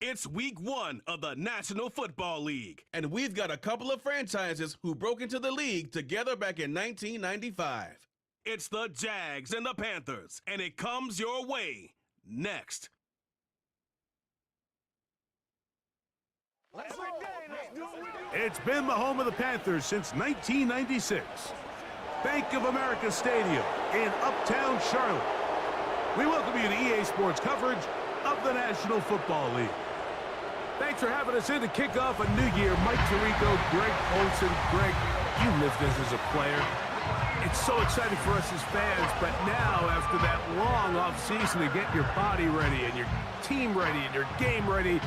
It's week 1 of the National Football League, and we've got a couple of franchises who broke into the league together back in 1995. It's the Jags and the Panthers, and it comes your way next. It's been the home of the Panthers since 1996. Bank of America Stadium in Uptown Charlotte. We welcome you to EA Sports coverage of the National Football League. Thanks for having us in to kick off a new year. Mike Tirico, Greg Olson. Greg, you lived this as a player. It's so exciting for us as fans, but now after that long off season to get your body ready and your team ready and your game ready,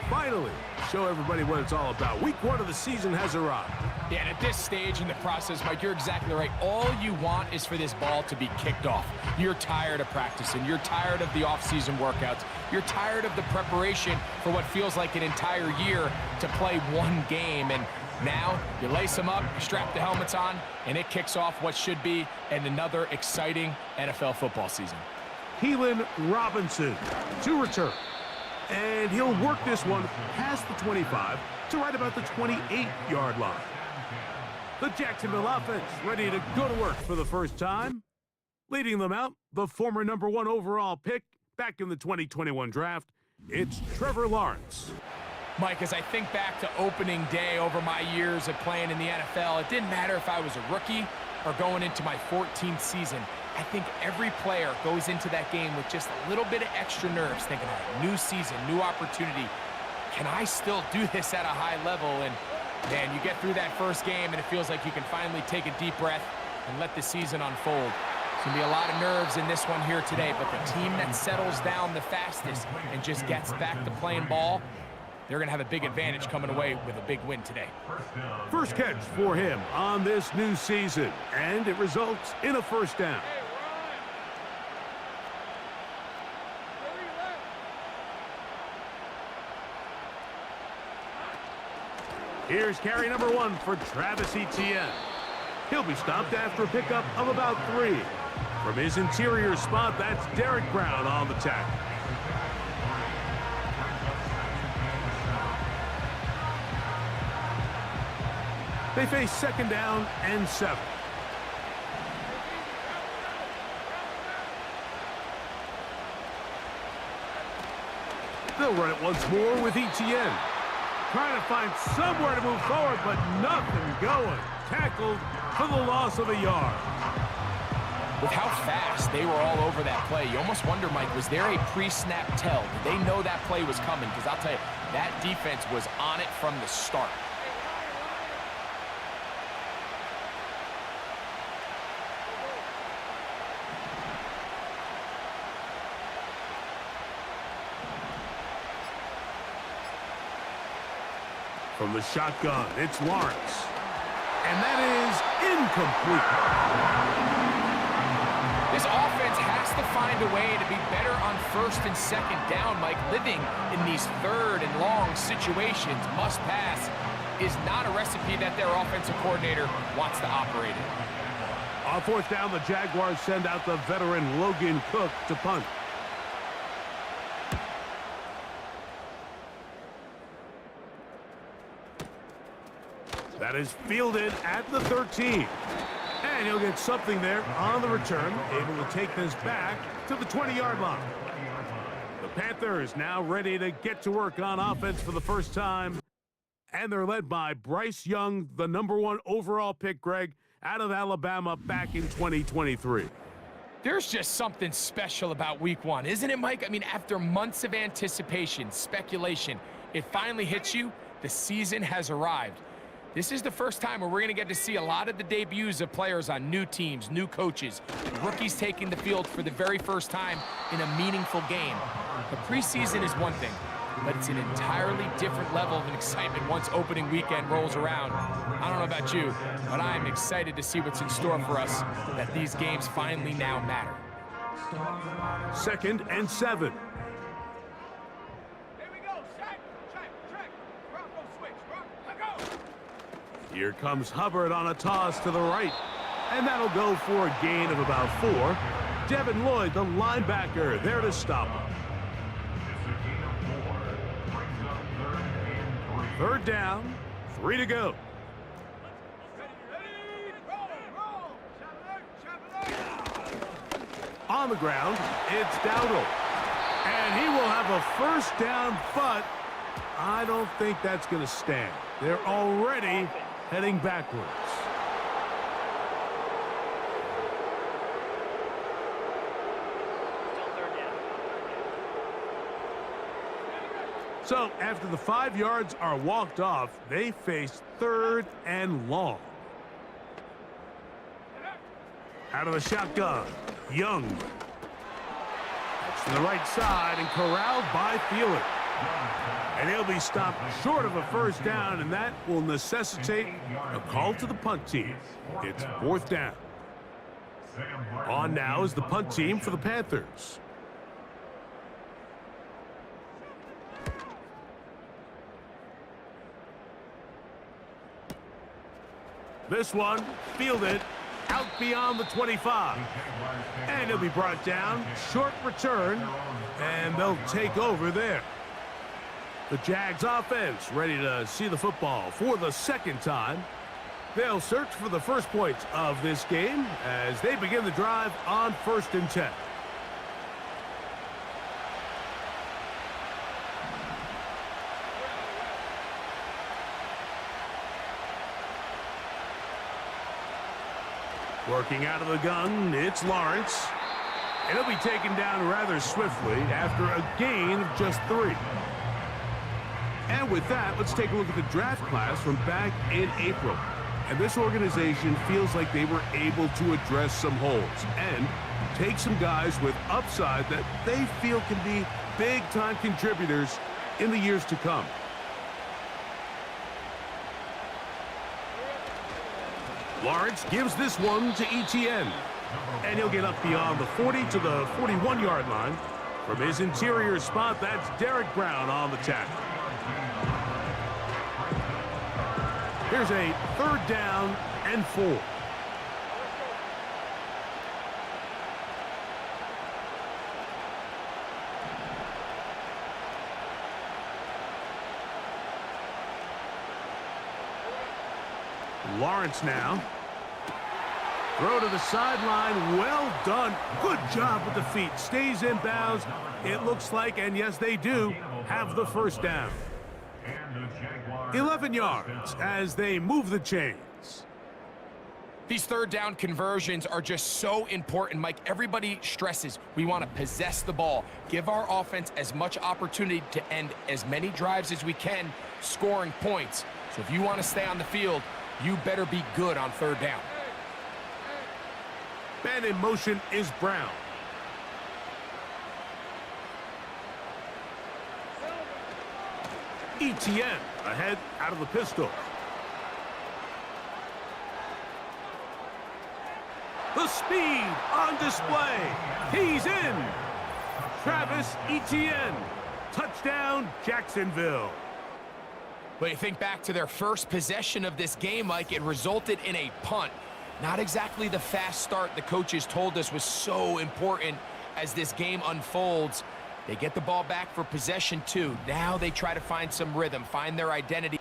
finally show everybody what it's all about. Week 1 of the season has arrived. Yeah, and at this stage in the process, Mike, you're exactly right. All you want is for this ball to be kicked off. You're tired of practicing. You're tired of the off-season workouts. You're tired of the preparation for what feels like an entire year to play one game. And now you lace them up, you strap the helmets on, and it kicks off what should be another exciting NFL football season. Keelan Robinson to return. And he'll work this one past the 25 to right about the 28-yard line. The Jacksonville offense ready to go to work for the first time. Leading them out, the former #1 overall pick back in the 2021 draft, it's Trevor Lawrence. Mike, as I think back to opening day over my years of playing in the NFL, it didn't matter if I was a rookie or going into my 14th season. I think every player goes into that game with just a little bit of extra nerves, thinking, all right, new season, new opportunity. Can I still do this at a high level? And man, you get through that first game and it feels like you can finally take a deep breath and let the season unfold. There's going to be a lot of nerves in this one here today, but the team that settles down the fastest and just gets back to playing ball, they're going to have a big advantage coming away with a big win today. First catch for him on this new season, and it results in a first down. Here's carry #1 for Travis Etienne. He'll be stopped after a pickup of about 3. From his interior spot, that's Derek Brown on the tackle. They face second down and 7. They'll run it once more with Etienne. Trying to find somewhere to move forward, but nothing going. Tackled for the loss of a yard. With how fast they were all over that play, you almost wonder, Mike, was there a pre-snap tell? Did they know that play was coming? Because I'll tell you, that defense was on it from the start. From the shotgun, it's Lawrence. And that is incomplete. This offense has to find a way to be better on first and second down, Mike. Living in these third and long situations, must pass, is not a recipe that their offensive coordinator wants to operate in. On fourth down, the Jaguars send out the veteran Logan Cook to punt. That is fielded at the 13. And he'll get something there on the return, able to take this back to the 20-yard line. The Panthers now ready to get to work on offense for the first time. And they're led by Bryce Young, the #1 overall pick, Greg, out of Alabama back in 2023. There's just something special about week 1, isn't it, Mike? I mean, after months of anticipation, speculation, it finally hits you. The season has arrived. This is the first time where we're going to get to see a lot of the debuts of players on new teams, new coaches, rookies taking the field for the very first time in a meaningful game. The preseason is one thing, but it's an entirely different level of excitement once opening weekend rolls around. I don't know about you, but I'm excited to see what's in store for us, that these games finally now matter. Second and 7. Here comes Hubbard on a toss to the right. And that'll go for a gain of about 4. Devin Lloyd, the linebacker, there to stop him. Third down, 3 to go. On the ground, it's Dowdle. And he will have a first down, but I don't think that's going to stand. They're already heading backwards. So after the 5 yards are walked off, they face 3rd and long. Out of the shotgun, Young. That's to the right side and corralled by Thielen. And he'll be stopped short of a first down, and that will necessitate a call to the punt team. It's 4th down. On now is the punt team for the Panthers. This one fielded out beyond the 25. And he'll be brought down. Short return. And they'll take over there. The Jags offense ready to see the football for the 2nd time. They'll search for the first points of this game as they begin the drive on 1st and 10. Working out of the gun, it's Lawrence. And he'll be taken down rather swiftly after a gain of just 3. And with that, let's take a look at the draft class from back in April. And this organization feels like they were able to address some holes and take some guys with upside that they feel can be big-time contributors in the years to come. Lawrence gives this one to Etienne. And he'll get up beyond the 40 to the 41-yard line. From his interior spot, that's Derek Brown on the tackle. Here's a 3rd down and 4. Lawrence now. Throw to the sideline. Well done. Good job with the feet. Stays in bounds. It looks like, and yes, they do, have the first down. 11 yards as they move the chains. These 3rd down conversions are just so important, Mike. Everybody stresses we want to possess the ball, give our offense as much opportunity to end as many drives as we can, scoring points. So if you want to stay on the field, you better be good on 3rd down. Man in motion is Brown. Etienne ahead out of the pistol. The speed on display. He's in. Travis Etienne. Touchdown, Jacksonville. But you think back to their first possession of this game, Mike, it resulted in a punt. Not exactly the fast start the coaches told us was so important as this game unfolds. They get the ball back for possession 2. Now they try to find some rhythm, find their identity.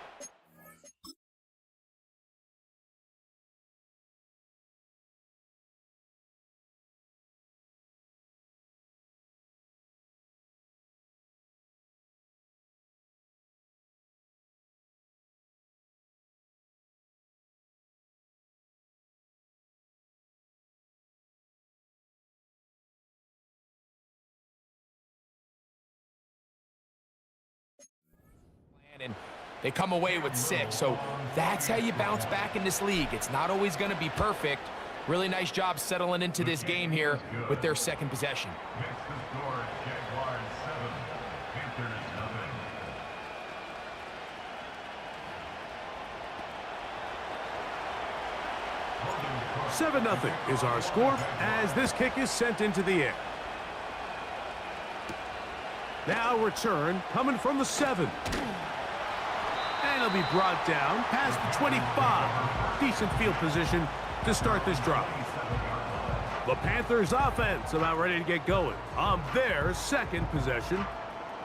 And they come away with 6. So that's how you bounce back in this league. It's not always going to be perfect. Really nice job settling into this game here with their 2nd possession. Seven 0 is our score as this kick is sent into the air. Now return coming from the 7. And he'll be brought down past the 25. Decent field position to start this drive. The Panthers offense about ready to get going on their 2nd possession.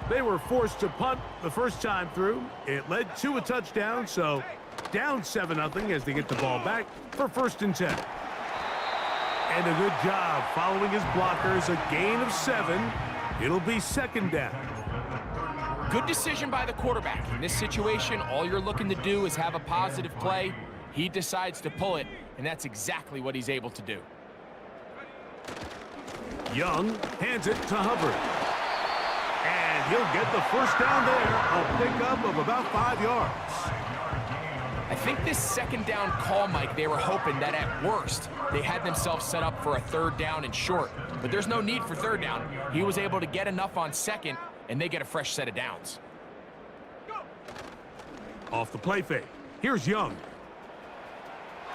They were forced to punt the first time through. It led to a touchdown, so down 7-0 as they get the ball back for 1st and 10. And a good job following his blockers, a gain of 7. It'll be 2nd down. Good decision by the quarterback. In this situation, all you're looking to do is have a positive play. He decides to pull it, and that's exactly what he's able to do. Young hands it to Hubbard. And he'll get the 1st down there, a pickup of about 5 yards. I think this 2nd down call, Mike, they were hoping that at worst, they had themselves set up for a 3rd down and short. But there's no need for 3rd down. He was able to get enough on 2nd, and they get a fresh set of downs. Off the play fake. Here's Young.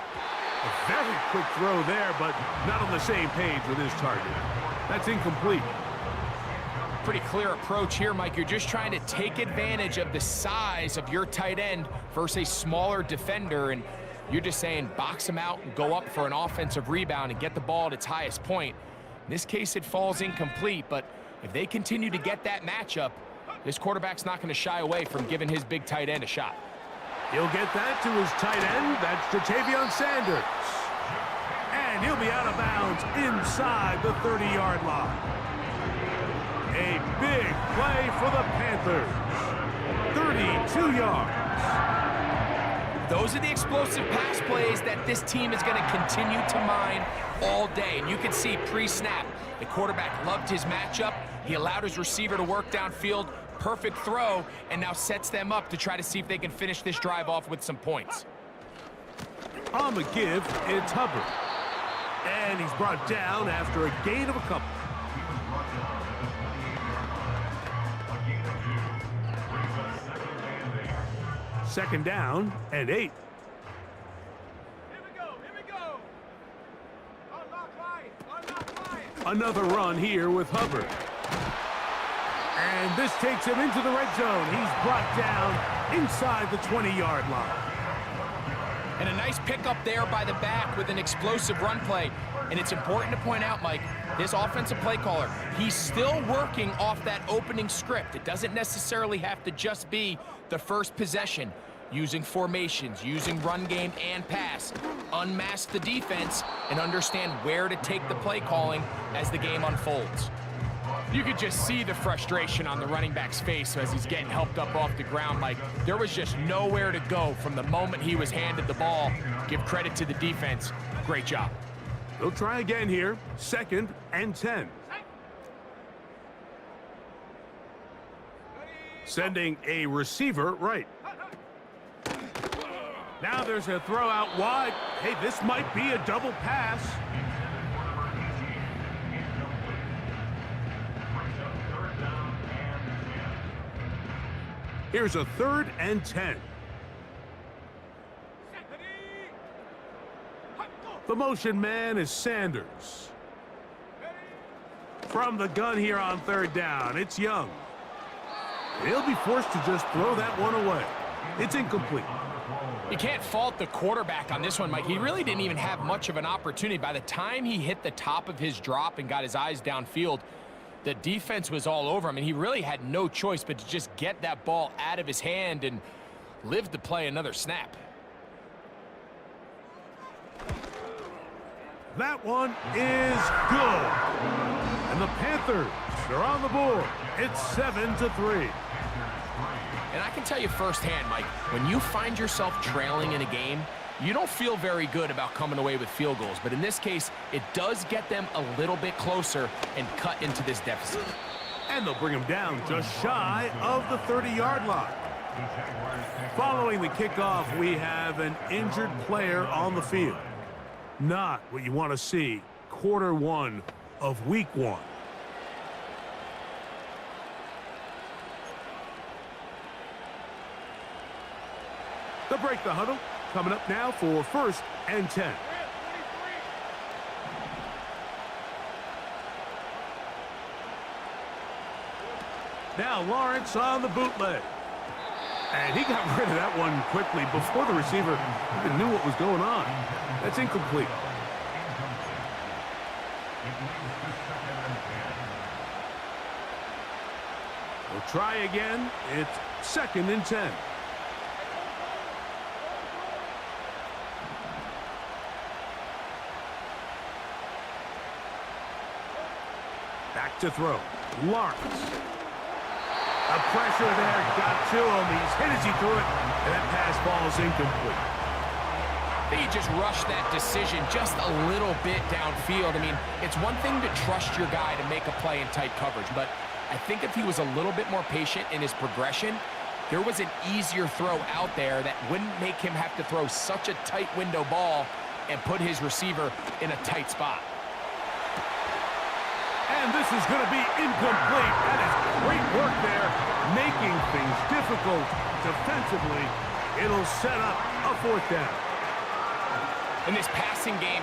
A very quick throw there, but not on the same page with his target. That's incomplete. Pretty clear approach here, Mike. You're just trying to take advantage of the size of your tight end versus a smaller defender, and you're just saying box him out and go up for an offensive rebound and get the ball at its highest point. In this case, it falls incomplete, but if they continue to get that matchup, this quarterback's not going to shy away from giving his big tight end a shot. He'll get that to his tight end. That's Ja'Tavion Sanders. And he'll be out of bounds inside the 30-yard line. A big play for the Panthers. 32 yards. Those are the explosive pass plays that this team is going to continue to mine all day. And you can see pre-snap, the quarterback loved his matchup. He allowed his receiver to work downfield. Perfect throw, and now sets them up to try to see if they can finish this drive off with some points. On the give, it's Hubbard. And he's brought down after a gain of a couple. Second down and 8. Here we go. Unlock line. Another run here with Hubbard. And this takes him into the red zone. He's brought down inside the 20-yard line. And a nice pickup there by the back with an explosive run play. And it's important to point out, Mike, this offensive play caller, he's still working off that opening script. It doesn't necessarily have to just be the first possession. Using formations, using run game and pass. Unmask the defense and understand where to take the play calling as the game unfolds. You could just see the frustration on the running back's face as he's getting helped up off the ground. Like, there was just nowhere to go from the moment he was handed the ball. Give credit to the defense. Great job. They'll try again here. 2nd and 10. Sending a receiver right. Now there's a throw out wide. Hey, this might be a double pass. Here's a 3rd and 10. The motion man is Sanders. From the gun here on 3rd down, it's Young. He'll be forced to just throw that one away. It's incomplete. You can't fault the quarterback on this one, Mike. He really didn't even have much of an opportunity. By the time he hit the top of his drop and got his eyes downfield, the defense was all over him, and he really had no choice but to just get that ball out of his hand and live to play another snap. That one is good. And the Panthers are on the board. It's 7-3. And I can tell you firsthand, Mike, when you find yourself trailing in a game, you don't feel very good about coming away with field goals. But in this case, it does get them a little bit closer and cut into this deficit. And they'll bring him down just shy of the 30-yard line. Following the kickoff, we have an injured player on the field. Not what you want to see quarter 1 of week 1. They'll break the huddle. Coming up now for 1st and 10. Now Lawrence on the bootleg. And he got rid of that one quickly before the receiver even knew what was going on. That's incomplete. We'll try again. It's 2nd and 10. Back to throw. Lawrence. The pressure there got to him. He's hit as he threw it, and that pass falls incomplete. He just rushed that decision just a little bit downfield. I mean, it's one thing to trust your guy to make a play in tight coverage, but I think if he was a little bit more patient in his progression, there was an easier throw out there that wouldn't make him have to throw such a tight window ball and put his receiver in a tight spot. And this is going to be incomplete. That is great work there, making things difficult defensively. It'll set up a 4th down. In this passing game,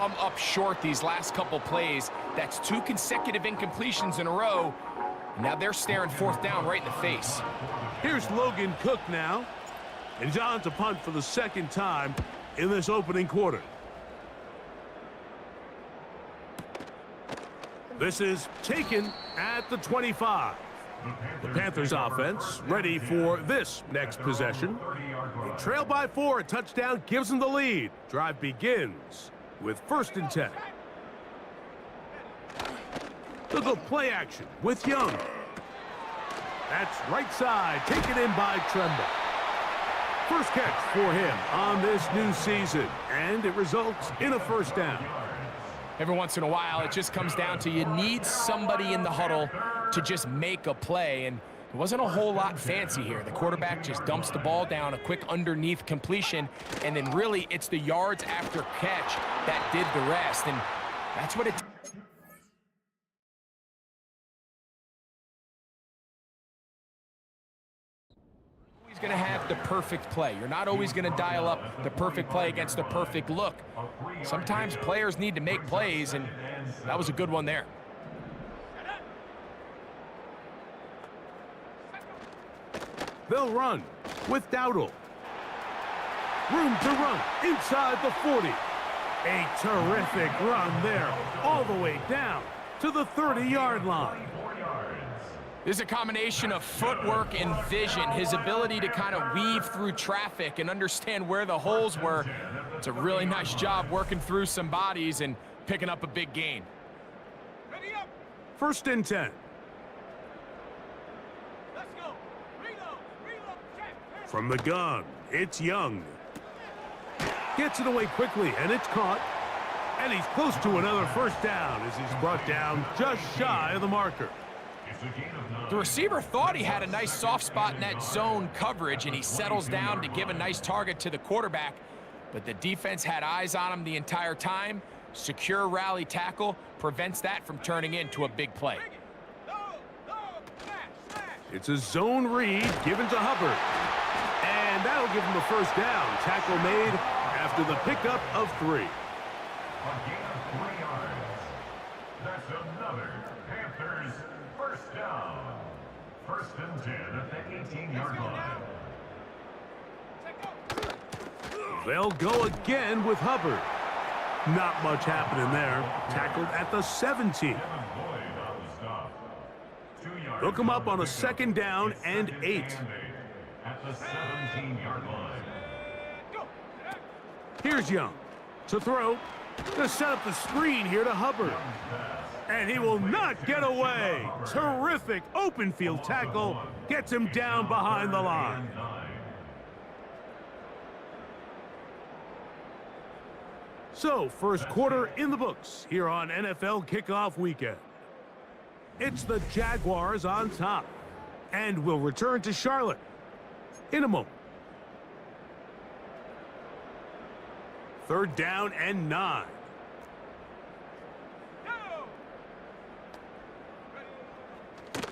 come up short these last couple plays. That's 2 consecutive incompletions in a row. Now they're staring 4th down right in the face. Here's Logan Cook now. And he's on to punt for the 2nd time in this opening quarter. This is taken at the 25. The Panthers offense ready for this next possession. They trail by 4, a touchdown gives them the lead. Drive begins with 1st and 10. They'll go play action with Young. That's right side, taken in by Tremble. First catch for him on this new season, and it results in a 1st down. Every once in a while, it just comes down to you need somebody in the huddle to just make a play, and it wasn't a whole lot fancy here. The quarterback just dumps the ball down, a quick underneath completion, and then really it's the yards after catch that did the rest, and that's what it going to have the perfect play. You're not always going to dial up the perfect play against the perfect look. Sometimes players need to make plays, and that was a good one there. They'll run with Dowdle. Room to run inside the 40. A terrific run there, all the way down to the 30-yard line. This is a combination of footwork and vision, his ability to kind of weave through traffic and understand where the holes were. It's a really nice job working through some bodies and picking up a big gain. 1st and 10. Let's go. Reload. Check. From the gun, it's Young. Gets it away quickly, and it's caught. And he's close to another 1st down as he's brought down just shy of the marker. The receiver thought he had a nice soft spot in that zone coverage, and he settles down to give a nice target to the quarterback. But the defense had eyes on him the entire time. Secure rally tackle prevents that from turning into a big play. It's a zone read given to Hubbard. And that'll give him the 1st down. Tackle made after the pickup of 3. A gain of 3 yards. That's another Panthers 1st down. 1st and 10 at the 18-yard line. They'll go again with Hubbard. Not much happening there. Tackled at the 17. They'll come up on a 2nd down and 8. At the 17-yard line. Here's Young to throw. To set up the screen here to Hubbard. And he will not get away. Terrific open field tackle. Gets him down behind the line. So, 1st quarter in the books here on NFL Kickoff Weekend. It's the Jaguars on top. And we'll return to Charlotte in a moment. 3rd down and 9.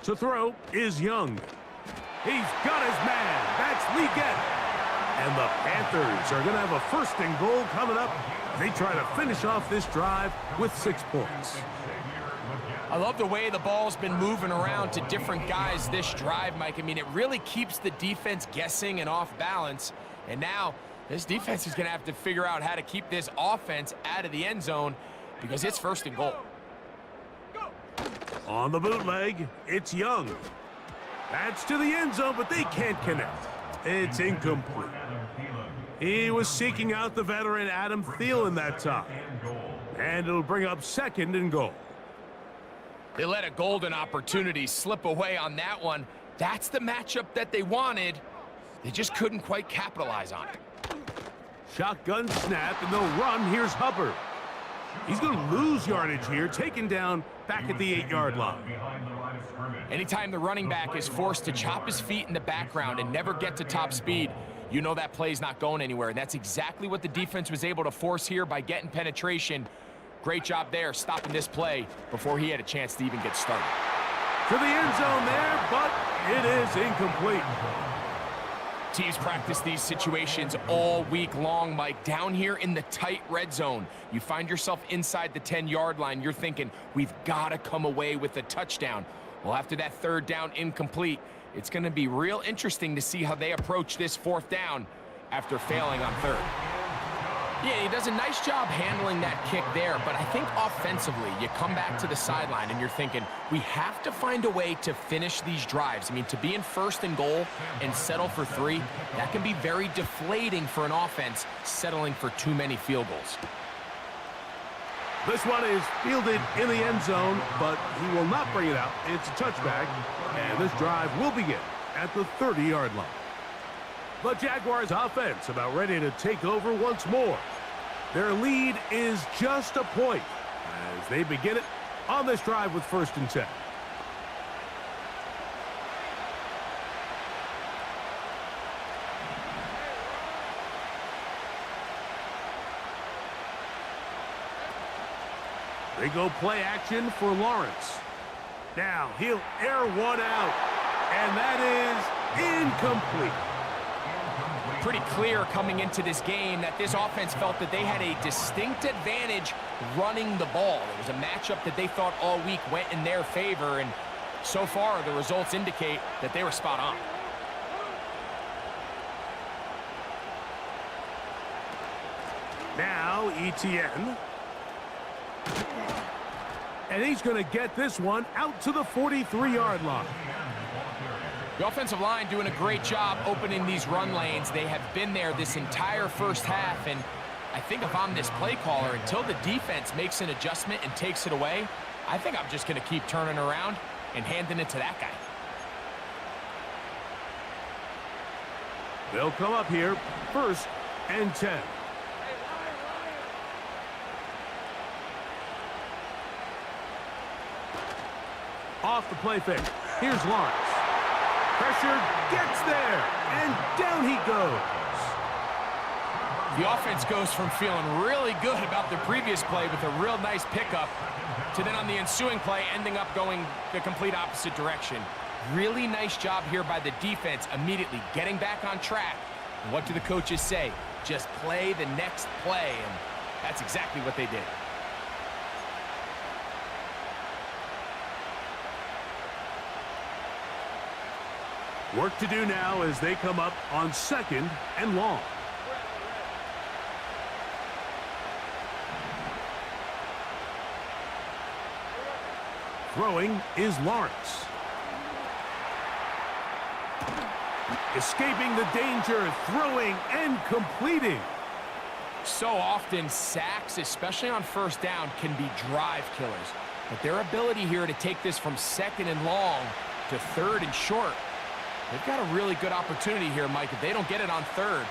To throw is Young. He's got his man. That's Leggett. And the Panthers are going to have a 1st and goal coming up. They try to finish off this drive with 6 points. I love the way the ball's been moving around to different guys this drive, Mike. I mean, it really keeps the defense guessing and off balance. And now this defense is going to have to figure out how to keep this offense out of the end zone because it's 1st and goal. On the bootleg, it's Young. That's to the end zone, but they can't connect. It's incomplete. He was seeking out the veteran Adam Thielen that time. And it'll bring up 2nd and goal. They let a golden opportunity slip away on that one. That's the matchup that they wanted. They just couldn't quite capitalize on it. Shotgun snap, and they'll run. Here's Hubbard. He's going to lose yardage here, taken down back at the 8-yard line. Anytime the running back is forced to chop his feet in the background and never get to top speed, you know that play's not going anywhere. And that's exactly what the defense was able to force here by getting penetration. Great job there, stopping this play before he had a chance to even get started. To the end zone there, but it is incomplete. Teams practice these situations all week long, Mike. Down here in the tight red zone, you find yourself inside the 10-yard line. You're thinking, we've got to come away with a touchdown. Well, after that third down incomplete, it's going to be real interesting to see how they approach this fourth down after failing on third. Yeah, he does a nice job handling that kick there, but I think offensively, you come back to the sideline and you're thinking, we have to find a way to finish these drives. I mean, to be in first and goal and settle for 3, that can be very deflating for an offense settling for too many field goals. This one is fielded in the end zone, but he will not bring it out. It's a touchback, and this drive will begin at the 30-yard line. The Jaguars offense about ready to take over once more. Their lead is just a point as they begin it on this drive with 1st and 10. They go play action for Lawrence. Now he'll air one out, and that is incomplete. Pretty clear coming into this game that this offense felt that they had a distinct advantage running the ball. It was a matchup that they thought all week went in their favor, and so far the results indicate that they were spot on. Now Etienne. And he's going to get this one out to the 43-yard line. The offensive line doing a great job opening these run lanes. They have been there this entire first half, and I think if I'm this play caller, until the defense makes an adjustment and takes it away, I think I'm just going to keep turning around and handing it to that guy. They'll come up here, 1st and 10. Off the play fake. Here's Lawrence. Pressure gets there, and down he goes. The offense goes from feeling really good about the previous play with a real nice pickup to then on the ensuing play ending up going the complete opposite direction. Really nice job here by the defense immediately getting back on track. And what do the coaches say? Just play the next play, and that's exactly what they did. Work to do now as they come up on 2nd and long. Throwing is Lawrence. Escaping the danger, throwing and completing. So often, sacks, especially on 1st down, can be drive killers. But their ability here to take this from 2nd and long to 3rd and short, they've got a really good opportunity here, Mike. If they don't get it on 3rd,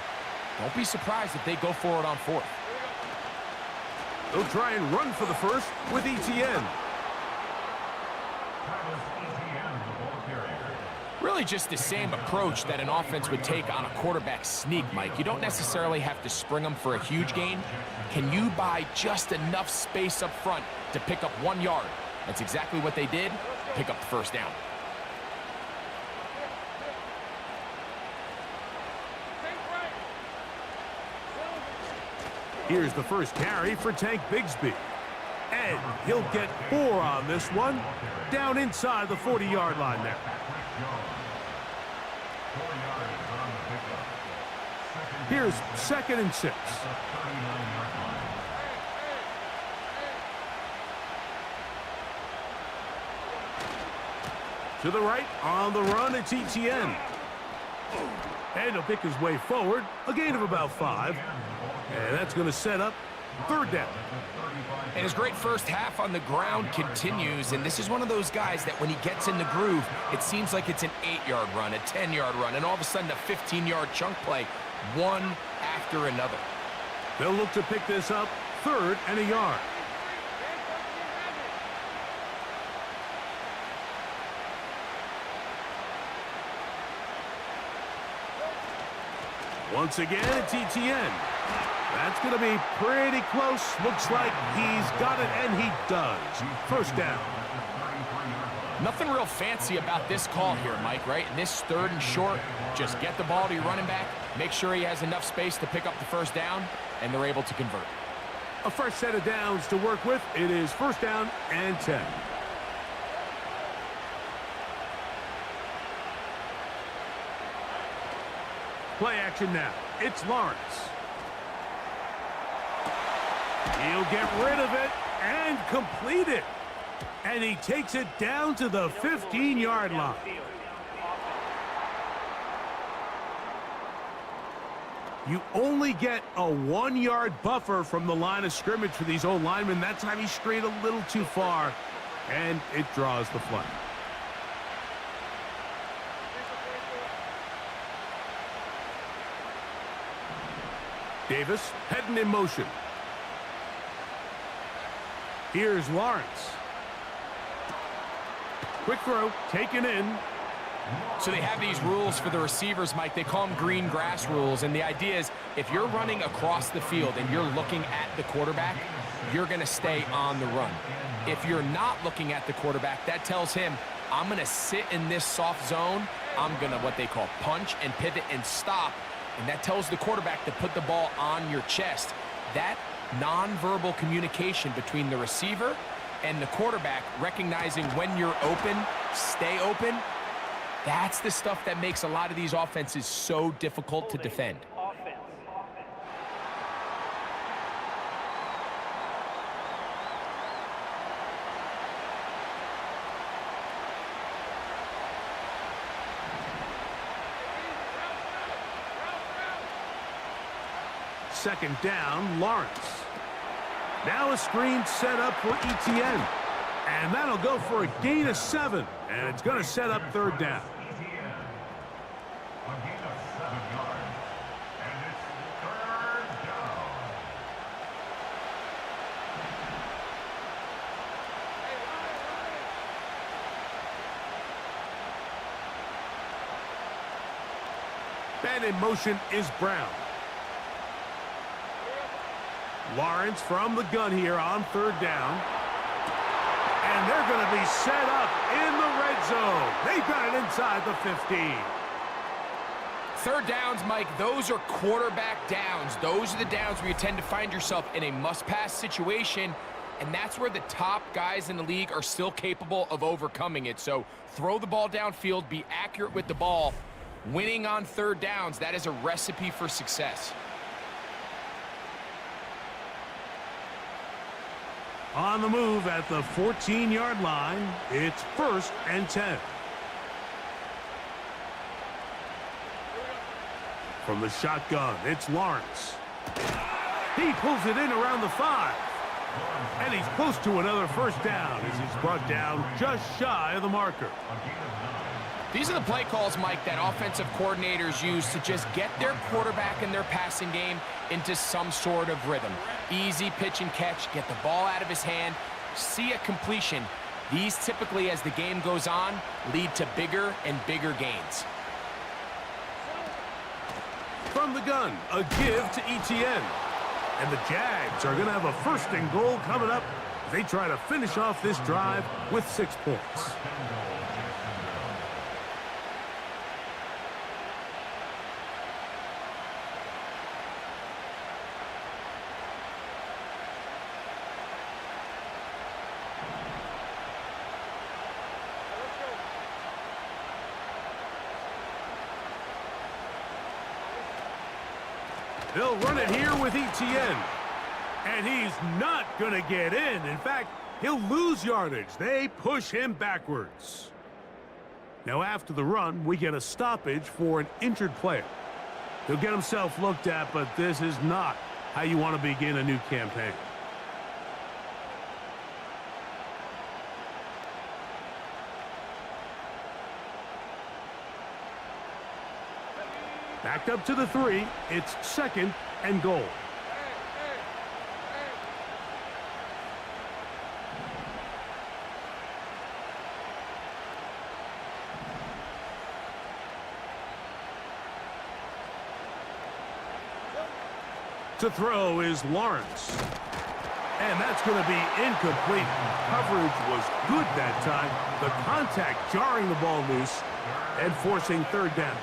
don't be surprised if they go for it on 4th. They'll try and run for the 1st with Etienne. Really just the same approach that an offense would take on a quarterback sneak, Mike. You don't necessarily have to spring them for a huge gain. Can you buy just enough space up front to pick up 1 yard? That's exactly what they did. Pick up the 1st down. Here's the first carry for Tank Bigsby. And he'll get 4 on this one. Down inside the 40-yard line now. Here's 2nd and 6. To the right, on the run, it's Etienne. And he'll pick his way forward, a gain of about 5. And that's going to set up 3rd down. And his great first half on the ground continues, and this is one of those guys that when he gets in the groove, it seems like it's an 8-yard run, a 10-yard run, and all of a sudden a 15-yard chunk play, one after another. They'll look to pick this up, 3rd and a yard. Once again, it's Etienne. That's going to be pretty close. Looks like he's got it, and he does. 1st down. Nothing real fancy about this call here, Mike, right? In this 3rd and short, just get the ball to your running back, make sure he has enough space to pick up the first down, and they're able to convert. A fresh set of downs to work with. It is 1st down and 10. Play action now. It's Lawrence. He'll get rid of it and complete it. And he takes it down to the 15-yard line. You only get a 1-yard buffer from the line of scrimmage for these old linemen. That time he strayed a little too far, and it draws the flag. Davis heading in motion. Here's Lawrence. Quick throw, taken in. So they have these rules for the receivers, Mike. They call them green grass rules, and the idea is if you're running across the field and you're looking at the quarterback, you're going to stay on the run. If you're not looking at the quarterback, that tells him, I'm going to sit in this soft zone. I'm going to what they call punch and pivot and stop, and that tells the quarterback to put the ball on your chest. That nonverbal communication between the receiver and the quarterback, recognizing when you're open, stay open, that's the stuff that makes a lot of these offenses so difficult to defend. Second down, Lawrence. Now a screen set up for Etienne. And that'll go for a gain of 7. And it's going to set up 3rd down. A gain of 7 yards. And it's 3rd down. Man in motion is Brown. Lawrence from the gun here on 3rd down. And they're going to be set up in the red zone. They've got it inside the 15. 3rd downs, Mike, those are quarterback downs. Those are the downs where you tend to find yourself in a must-pass situation, and that's where the top guys in the league are still capable of overcoming it. So throw the ball downfield, be accurate with the ball. Winning on 3rd downs, that is a recipe for success. On the move at the 14-yard line, it's 1st and 10. From the shotgun, it's Lawrence. He pulls it in around the 5. And he's close to another 1st down as he's brought down just shy of the marker. These are the play calls, Mike, that offensive coordinators use to just get their quarterback and their passing game into some sort of rhythm. Easy pitch and catch, get the ball out of his hand, see a completion. These typically, as the game goes on, lead to bigger and bigger gains. From the gun, a give to Etienne. And the Jags are going to have a 1st and goal coming up. They try to finish off this drive with 6 points. They'll run it here with Etienne. And he's not going to get in. In fact, he'll lose yardage. They push him backwards. Now, after the run, we get a stoppage for an injured player. He'll get himself looked at, but this is not how you want to begin a new campaign. Backed up to the 3. It's 2nd and goal. To throw is Lawrence. And that's going to be incomplete. Coverage was good that time. The contact jarring the ball loose and forcing third down.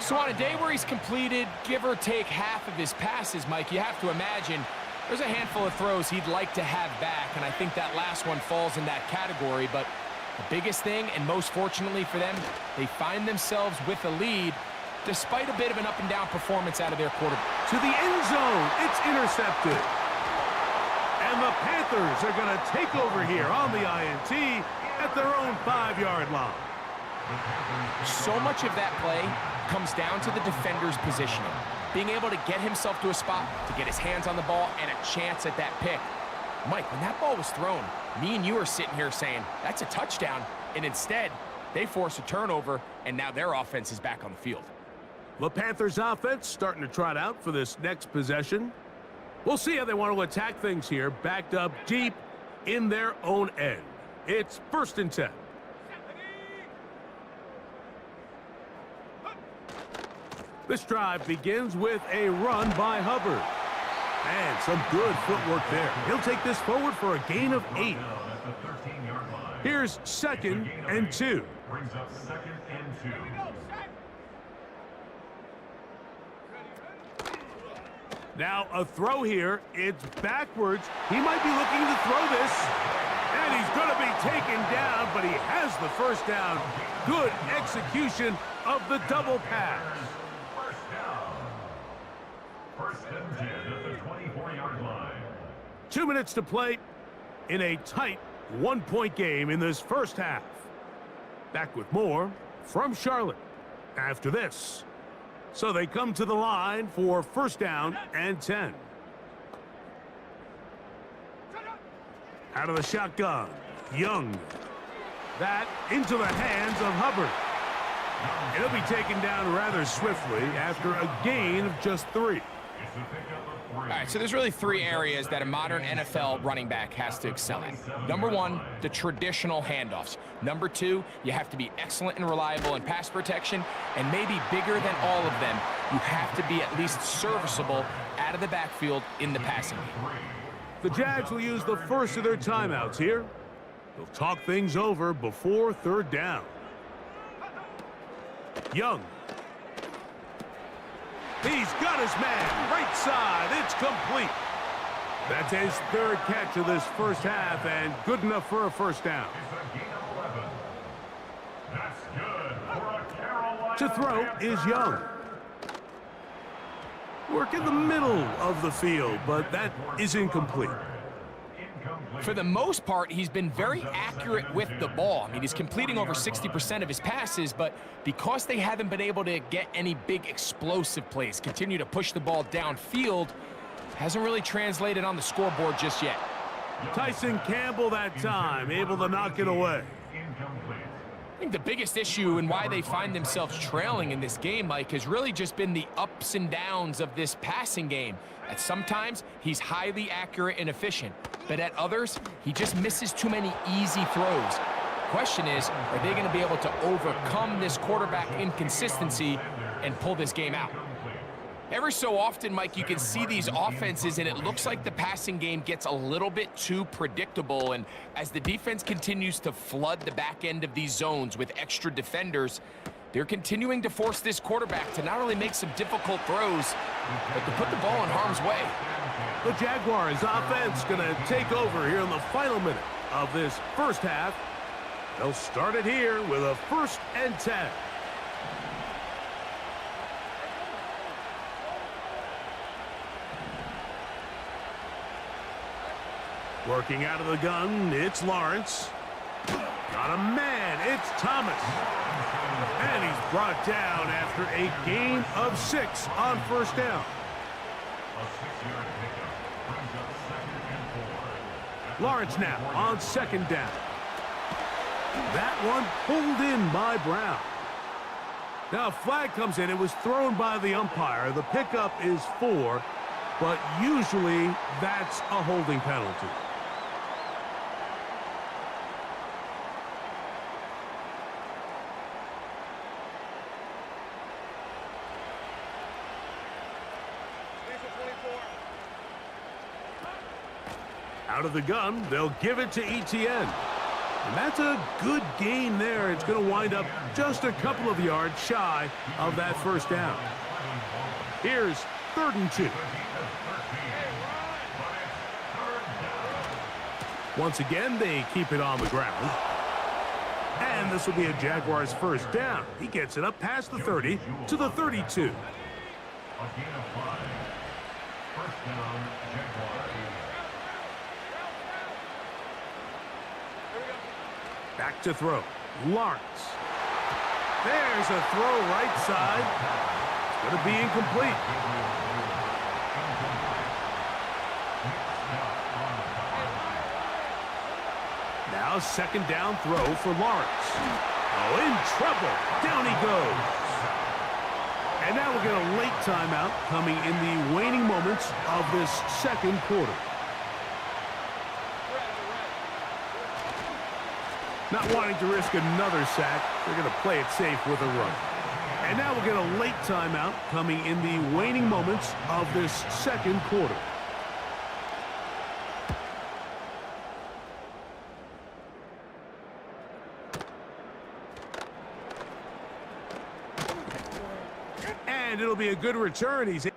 So on a day where he's completed, give or take half of his passes, Mike, you have to imagine there's a handful of throws he'd like to have back, and I think that last one falls in that category. But the biggest thing, and most fortunately for them, they find themselves with a lead despite a bit of an up-and-down performance out of their quarterback. To the end zone, it's intercepted. And the Panthers are going to take over here on the INT at their own 5-yard line. So much of that play comes down to the defender's positioning. Being able to get himself to a spot, to get his hands on the ball, and a chance at that pick. Mike, when that ball was thrown, me and you are sitting here saying, that's a touchdown. And instead, they force a turnover, and now their offense is back on the field. The Panthers offense starting to trot out for this next possession. We'll see how they want to attack things here, backed up deep in their own end. It's 1st and 10. This drive begins with a run by Hubbard. And some good footwork there. He'll take this forward for a gain of 8. Here's 2nd and 2. Brings up 2nd and 2. Now a throw here. It's backwards. He might be looking to throw this. And he's going to be taken down, but he has the first down. Good execution of the double pass. First down. 1st and 10 at the 24-yard line. 2 minutes to play in a tight 1-point game in this first half. Back with more from Charlotte after this. So they come to the line for 1st down and 10. Out of the shotgun, Young. That into the hands of Hubbard. It'll be taken down rather swiftly after a gain of just 3. All right, so there's really 3 areas that a modern NFL running back has to excel at. Number 1, the traditional handoffs. Number 2, you have to be excellent and reliable in pass protection. And maybe bigger than all of them, you have to be at least serviceable out of the backfield in the passing game. The Jags will use the first of their timeouts here. They'll talk things over before 3rd down. Young. He's got his man, right side, it's complete. That's his 3rd catch of this first half, and good enough for a 1st down. That's good for a Carolina To throw is Young. Work in the middle of the field, but that is incomplete. For the most part, he's been very accurate with the ball. I mean, he's completing over 60% of his passes, but because they haven't been able to get any big explosive plays, continue to push the ball downfield, hasn't really translated on the scoreboard just yet. Tyson Campbell that time, able to knock it away. I think the biggest issue and why they find themselves trailing in this game, Mike, has really just been the ups and downs of this passing game. At sometimes, he's highly accurate and efficient, but at others, he just misses too many easy throws. Question is, are they going to be able to overcome this quarterback inconsistency and pull this game out? Every so often, Mike, you can see these offenses, and it looks like the passing game gets a little bit too predictable. And as the defense continues to flood the back end of these zones with extra defenders, they're continuing to force this quarterback to not only make some difficult throws, but to put the ball in harm's way. The Jaguars offense going to take over here in the final minute of this first half. They'll start it here with a 1st and 10. Working out of the gun, it's Lawrence. Got a man, it's Thomas. And he's brought down after a gain of 6 on 1st down. Lawrence now on 2nd down. That one pulled in by Brown. Now a flag comes in. It was thrown by the umpire. The pickup is 4, but usually that's a holding penalty. Out of the gun, they'll give it to Etienne. And that's a good gain there. It's going to wind up just a couple of yards shy of that first down. Here's 3rd and 2. Once again, they keep it on the ground. And this will be a Jaguars first down. He gets it up past the 30 to the 32. A gain of 5. First down, Jaguars. Back to throw. Lawrence. There's a throw right side. It's going to be incomplete. Now 2nd down throw for Lawrence. Oh, in trouble. Down he goes. And now we'll get a late timeout coming in the waning moments of this 2nd quarter. Not wanting to risk another sack, they're going to play it safe with a run. And now we'll get a late timeout coming in the waning moments of this 2nd quarter. And it'll be a good return. He's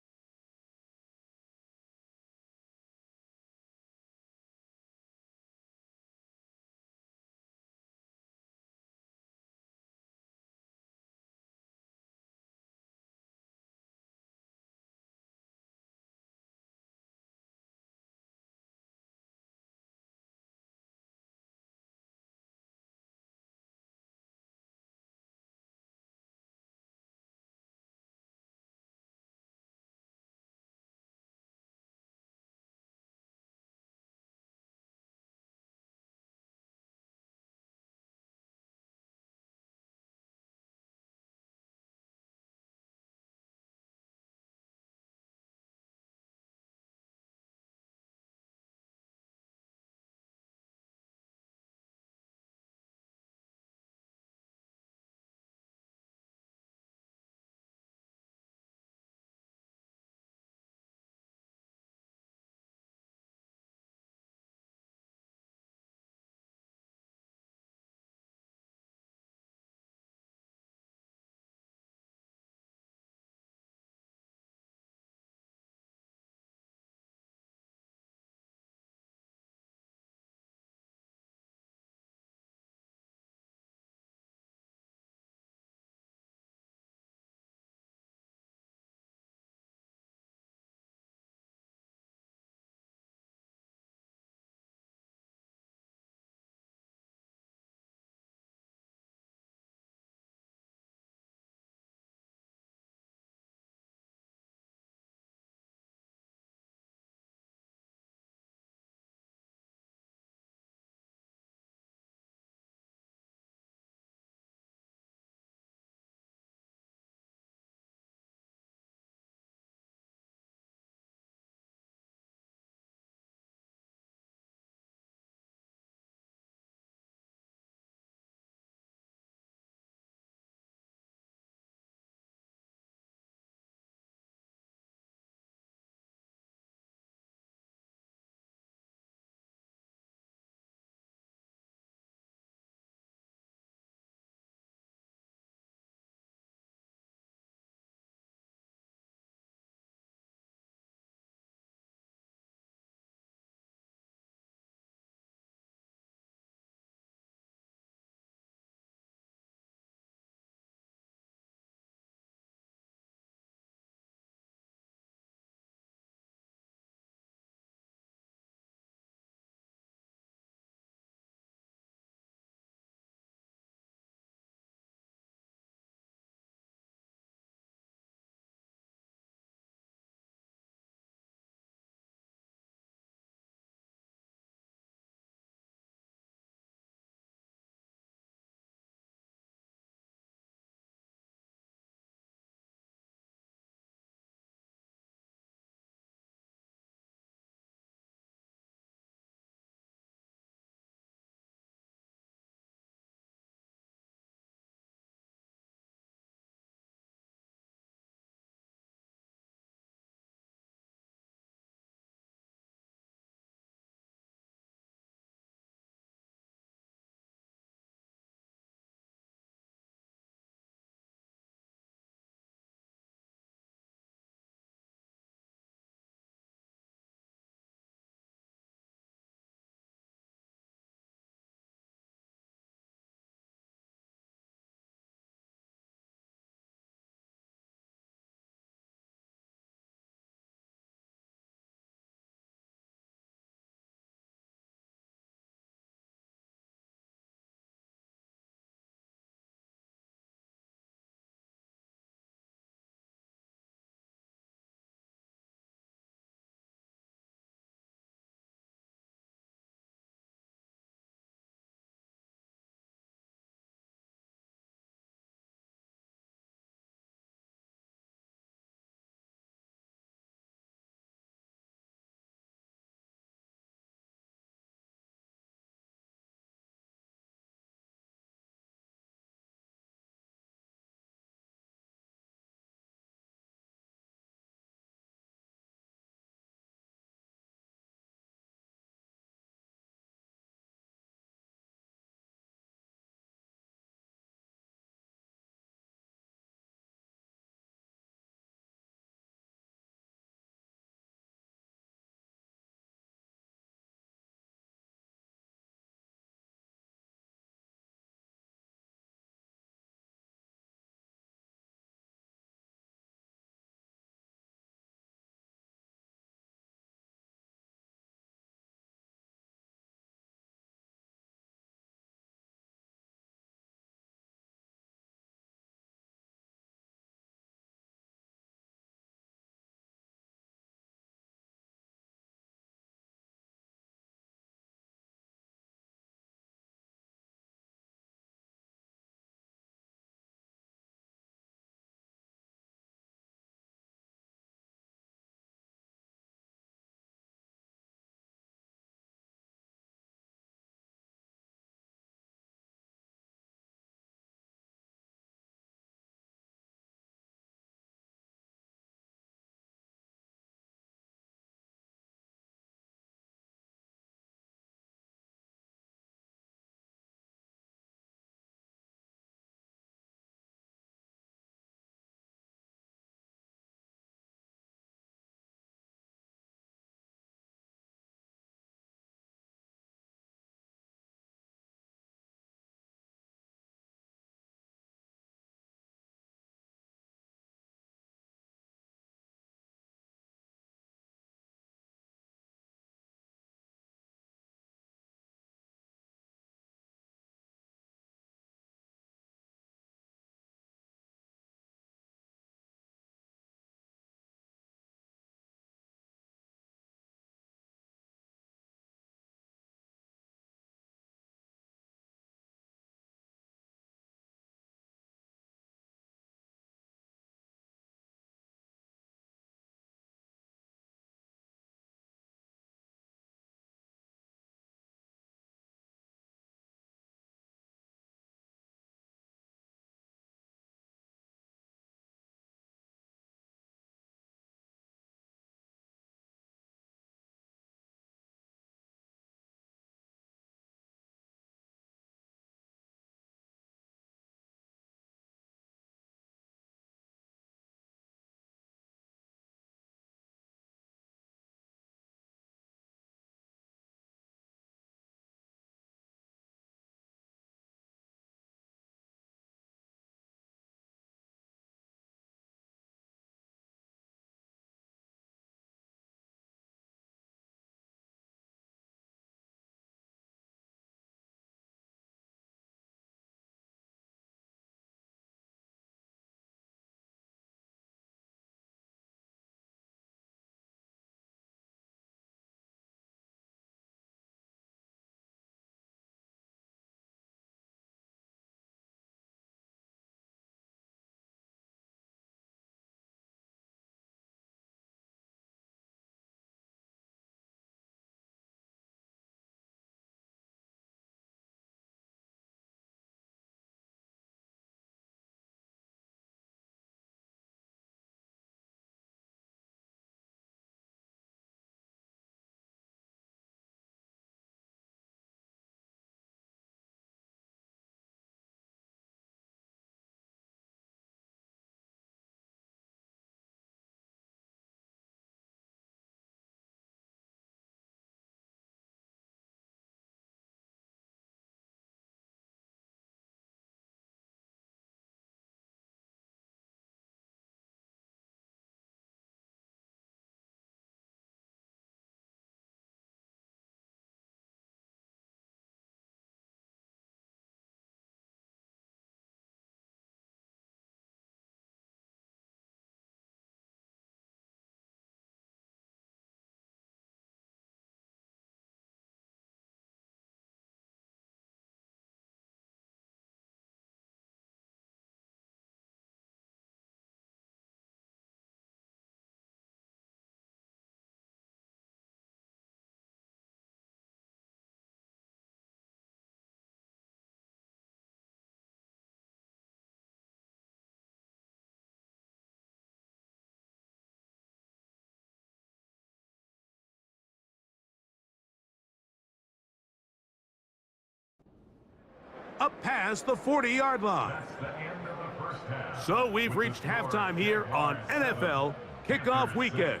up past the 40-yard line. That's the end of the first half. So we've reached halftime here on NFL Kickoff Weekend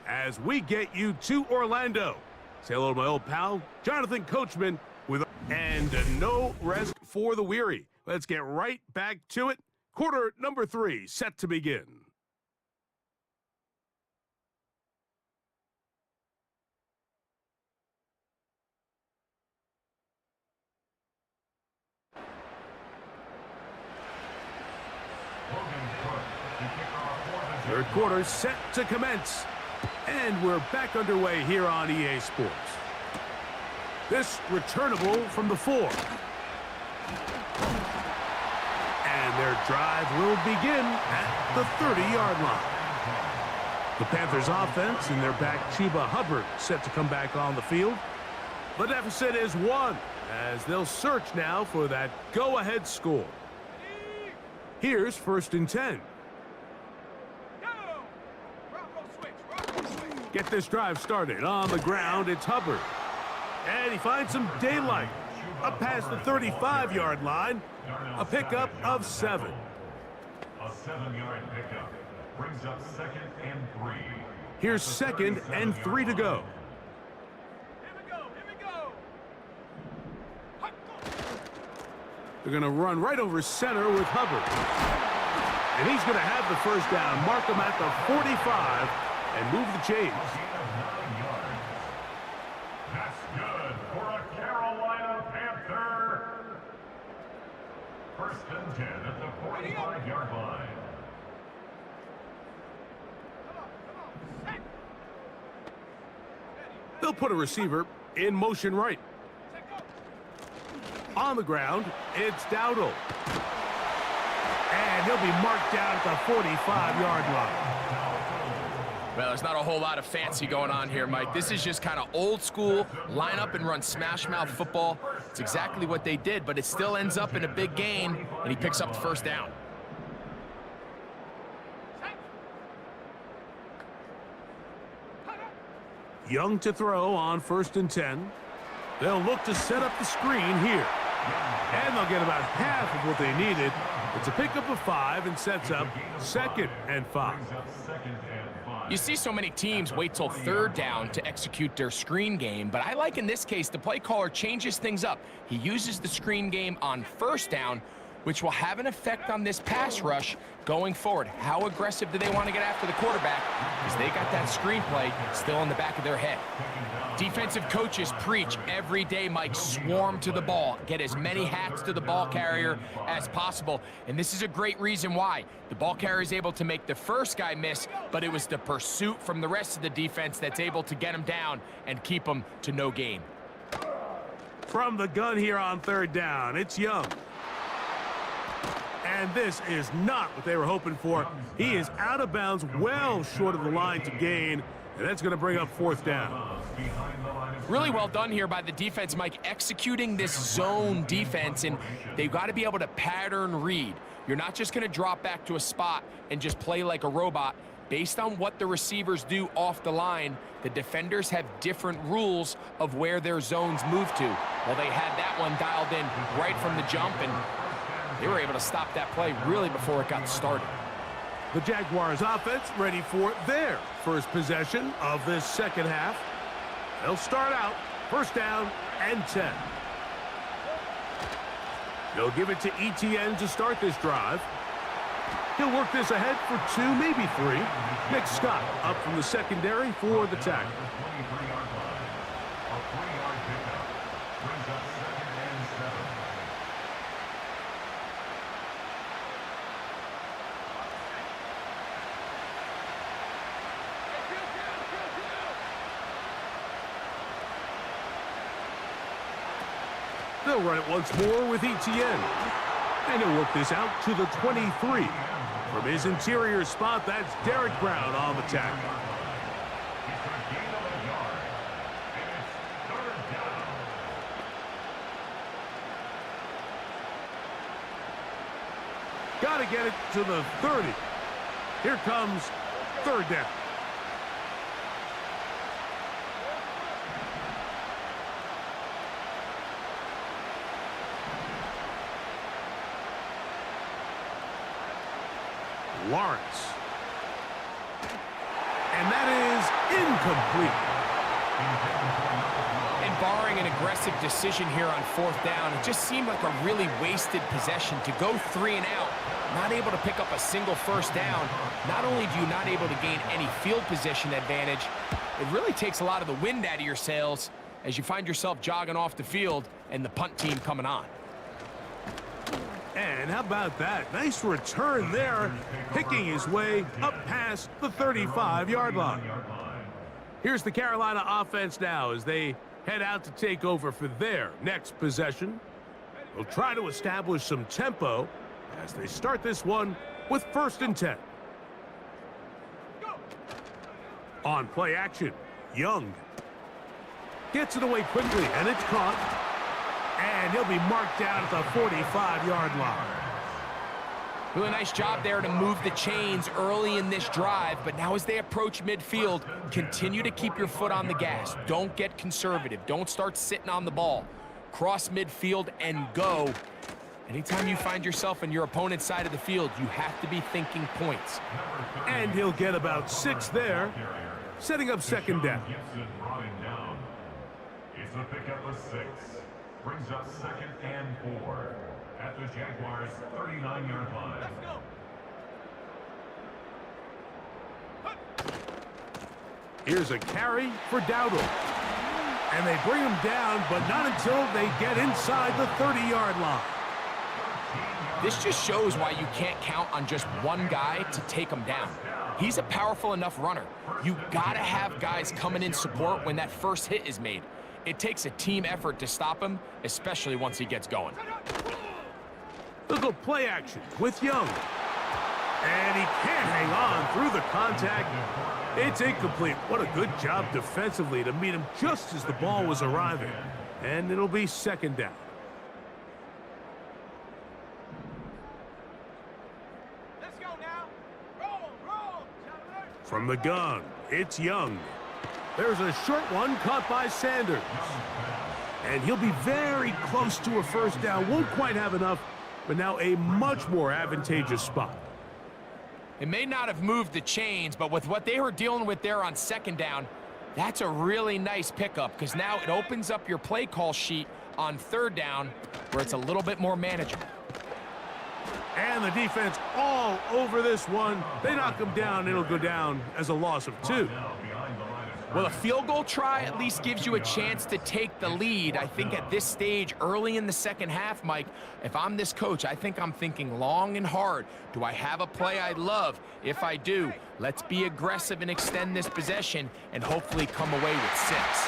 as we get you to Orlando. Say hello to my old pal, Jonathan Coachman, and no rest for the weary. Let's get right back to it. Quarter number 3 set to begin. Third quarter set to commence. And we're back underway here on EA Sports. This returnable from the 4. And their drive will begin at the 30-yard line. The Panthers offense and their back Chuba Hubbard set to come back on the field. The deficit is 1 as they'll search now for that go-ahead score. Here's 1st and 10. Get this drive started. On the ground, it's Hubbard. And he finds some daylight. Up past the 35-yard line, a pickup of 7. A 7-yard pickup brings up 2nd and 3. Here's 2nd and 3 to go. Here we go. They're going to run right over center with Hubbard. And he's going to have the first down. Mark him at the 45 and move the chains. That's good for a Carolina Panther. 1st and 10 at the 45-yard line. They'll put a receiver in motion right. On the ground, it's Dowdle. And he'll be marked down at the 45-yard line. Well, there's not a whole lot of fancy going on here, Mike. This is just kind of old school, line up and run smash mouth football. It's exactly what they did, but it still ends up in a big gain, and he picks up the first down. Young to throw on 1st and 10. They'll look to set up the screen here. And they'll get about half of what they needed. It's a pickup of 5 and sets up 2nd and 5. You see so many teams wait till 3rd down to execute their screen game, but I like in this case the play caller changes things up. He uses the screen game on 1st down, which will have an effect on this pass rush going forward. How aggressive do they want to get after the quarterback? Because they got that screen play still in the back of their head. Defensive coaches preach every day, Mike, swarm to the ball. Get as many hats to the ball carrier as possible. And this is a great reason why. The ball carrier is able to make the first guy miss, but it was the pursuit from the rest of the defense that's able to get him down and keep him to no gain. From the gun here on 3rd down, it's Young. And this is not what they were hoping for. He is out of bounds, well short of the line to gain, and that's going to bring up 4th down. Really well done here by the defense, Mike, executing this zone defense, and they've got to be able to pattern read. You're not just going to drop back to a spot and just play like a robot. Based on what the receivers do off the line, the defenders have different rules of where their zones move to. Well, they had that one dialed in right from the jump, and they were able to stop that play really before it got started. The Jaguars offense ready for their first possession of this 2nd half. They'll start out 1st down and 10. They'll give it to ETN to start this drive. He'll work this ahead for 2, maybe 3. Nick Scott up from the secondary for the tackle. They'll run it once more with ETN. And he'll work this out to the 23. From his interior spot, that's Derek Brown on the tackle. Got to get it to the 30. Here comes 3rd down. Lawrence. And that is incomplete. And barring an aggressive decision here on 4th down, it just seemed like a really wasted possession to go 3 and out, not able to pick up a single 1st down. Not only do you not able to gain any field position advantage, it really takes a lot of the wind out of your sails as you find yourself jogging off the field and the punt team coming on. And how about that? Nice return there, picking his way up past the 35-yard line. Here's the Carolina offense now as they head out to take over for their next possession. They'll try to establish some tempo as they start this one with 1st and 10. On play action, Young gets it away quickly, and it's caught. And he'll be marked down at the 45-yard line. Really nice job there to move the chains early in this drive, but now as they approach midfield, continue to keep your foot on the gas. Don't get conservative. Don't start sitting on the ball. Cross midfield and go. Anytime you find yourself on your opponent's side of the field, you have to be thinking points. And he'll get about 6 there, setting up 2nd down. It's a pickup of 6. Brings up 2nd and 4 at the Jaguars' 39-yard line. Let's go. Here's a carry for Dowdle. And they bring him down, but not until they get inside the 30-yard line. This just shows why you can't count on just one guy to take him down. He's a powerful enough runner. You gotta have guys coming in support when that first hit is made. It takes a team effort to stop him, especially once he gets going. They'll go play action with Young. And he can't hang on through the contact. It's incomplete. What a good job defensively to meet him just as the ball was arriving. And it'll be 2nd down. Let's go now. Roll. From the gun, it's Young. There's a short one caught by Sanders. And he'll be very close to a 1st down. Won't quite have enough, but now a much more advantageous spot. It may not have moved the chains, but with what they were dealing with there on 2nd down, that's a really nice pickup because now it opens up your play call sheet on 3rd down where it's a little bit more manageable. And the defense all over this one. They knock him down. It'll go down as a loss of 2. Well, a field goal try at least gives you a chance to take the lead. I think at this stage, early in the 2nd half, Mike, if I'm this coach, I think I'm thinking long and hard. Do I have a play I love? If I do, let's be aggressive and extend this possession and hopefully come away with 6.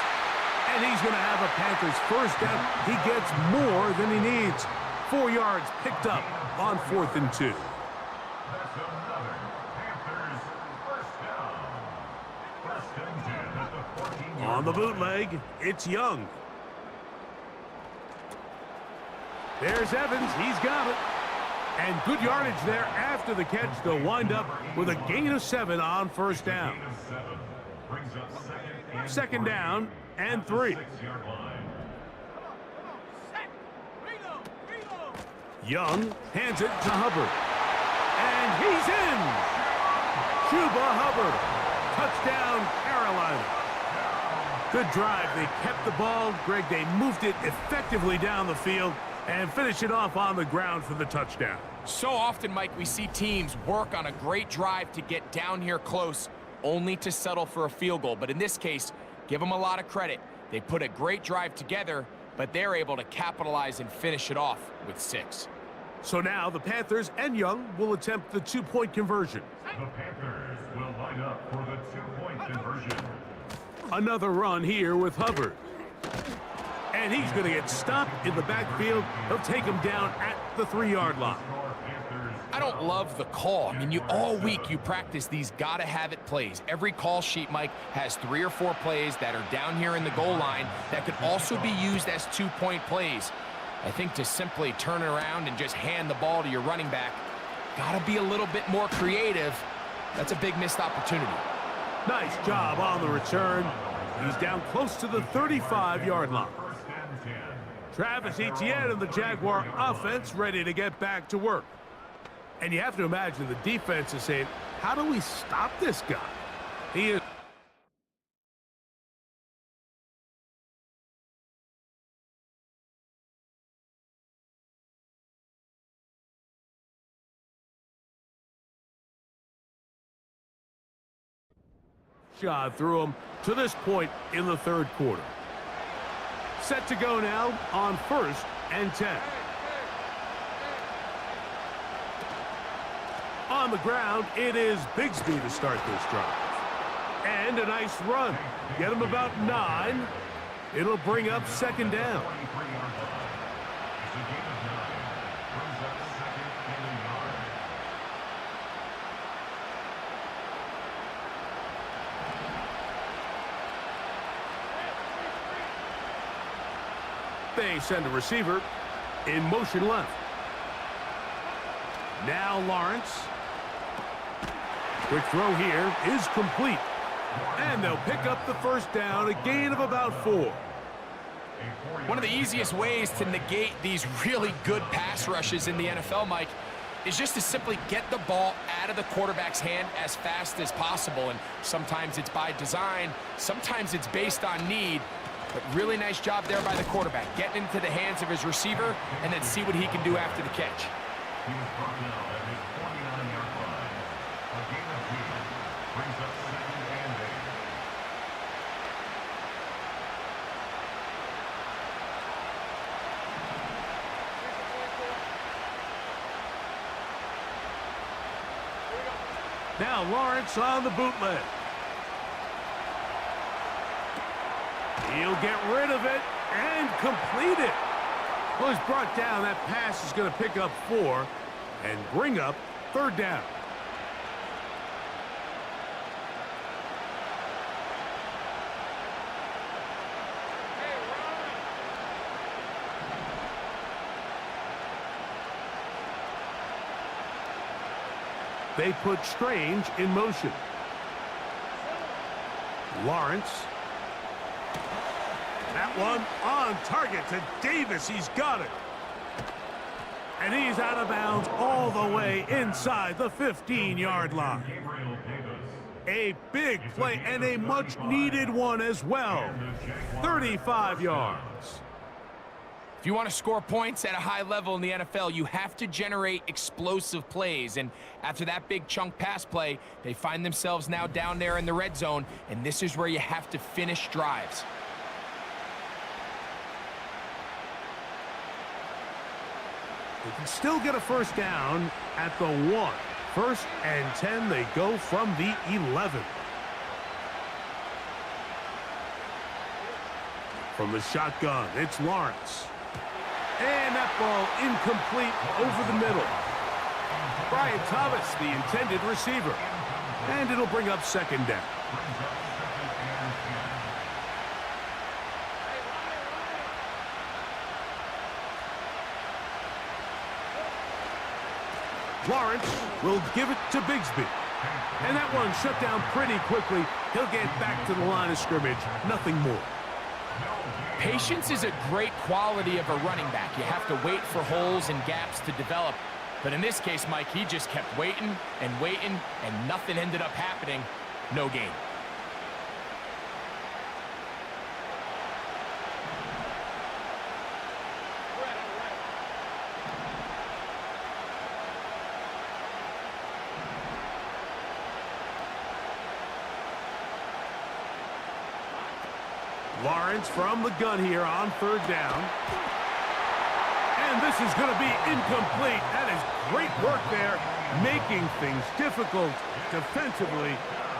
And he's going to have a Panthers 1st down. He gets more than he needs. 4 yards picked up on 4th and 2. That's another Panthers 1st down. 1st and 10 at the 14-yard On the bootleg, it's Young. There's Evans. He's got it. And good yardage there after the catch. They'll wind up with a gain of 7 on 1st down. 2nd down and 3. Young hands it to Hubbard. And he's in! Chuba Hubbard. Touchdown, Carolina. Good drive. They kept the ball. Greg, they moved it effectively down the field and finish it off on the ground for the touchdown. So often, Mike, we see teams work on a great drive to get down here close, only to settle for a field goal. But in this case, give them a lot of credit. They put a great drive together, but they're able to capitalize and finish it off with 6. So now the Panthers and Young will attempt the 2-point conversion. The Panthers will line up for the 2-point conversion. Another run here with Hubbard. And he's going to get stopped in the backfield. He'll take him down at the 3-yard line. I don't love the call. I mean, all week you practice these gotta-have-it plays. Every call sheet, Mike, has 3 or 4 plays that are down here in the goal line that could also be used as 2-point plays. I think to simply turn it around and just hand the ball to your running back, gotta be a little bit more creative. That's a big missed opportunity. Nice job on the return. He's down close to the 35-yard line. Travis Etienne and the Jaguar offense ready to get back to work. And you have to imagine the defense is saying, how do we stop this guy? He is... shot through him to this point in the third quarter. Set to go now on 1st and 10. On the ground, it is Bigsby to start this drive. And a nice run. Get him about 9. It'll bring up 2nd down. They send a receiver in motion left. Now Lawrence. Quick throw here is complete. And they'll pick up the 1st down, a gain of about 4. One of the easiest ways to negate these really good pass rushes in the NFL, Mike, is just to simply get the ball out of the quarterback's hand as fast as possible. And sometimes it's by design, sometimes it's based on need. But really nice job there by the quarterback, getting into the hands of his receiver and then see what he can do after the catch. He was brought down at his 49-yard line. A gain of 2 brings up 2nd and 8. Now Lawrence on the bootleg. He'll get rid of it and complete it. Well, he's brought down. That pass is going to pick up 4 and bring up 3rd down. They put Strange in motion. Lawrence. That one on target to Davis. He's got it. And he's out of bounds all the way inside the 15-yard line. A big play and a much-needed one as well. 35 yards. If you want to score points at a high level in the NFL, you have to generate explosive plays. And after that big chunk pass play, they find themselves now down there in the red zone, and this is where you have to finish drives. They can still get a 1st down at the 1. 1st and 10, they go from the 11. From the shotgun, it's Lawrence. And that ball incomplete over the middle. Brian Thomas, the intended receiver. And it'll bring up 2nd down. Lawrence will give it to Bigsby. And that one shut down pretty quickly. He'll get back to the line of scrimmage. Nothing more. Patience is a great quality of a running back. You have to wait for holes and gaps to develop. But in this case, Mike, he just kept waiting and waiting, and nothing ended up happening. No gain. Lawrence from the gun here on 3rd down. And this is going to be incomplete. That is great work there, making things difficult defensively.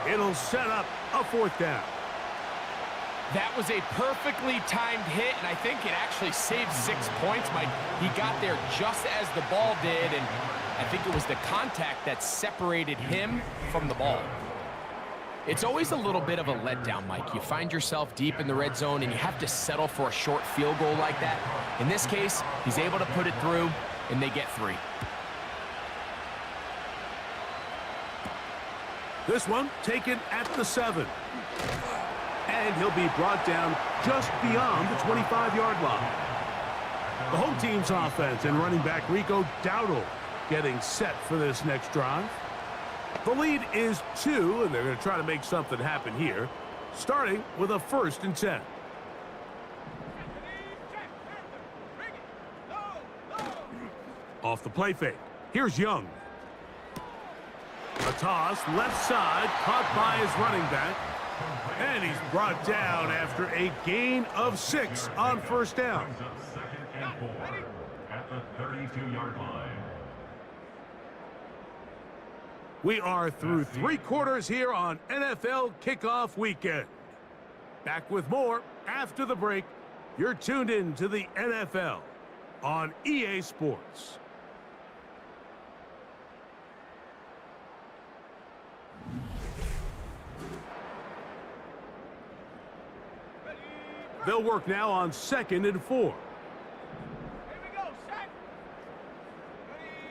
It'll set up a 4th down. That was a perfectly timed hit, and I think it actually saved 6 points, Mike. He got there just as the ball did, and I think it was the contact that separated him from the ball. It's always a little bit of a letdown, Mike. You find yourself deep in the red zone, and you have to settle for a short field goal like that. In this case, he's able to put it through, and they get 3. This one taken at the 7. And he'll be brought down just beyond the 25-yard line. The home team's offense and running back Rico Dowdle getting set for this next drive. The lead is 2, and they're going to try to make something happen here, starting with a 1st and 10. Off the play fake. Here's Young. A toss, left side, caught by his running back. And he's brought down after a gain of 6 on 1st down. Brings up 2nd and 4 at the 32-yard line. We are through 3 quarters here on NFL Kickoff Weekend. Back with more after the break. You're tuned in to the NFL on EA Sports. They'll work now on 2nd and 4.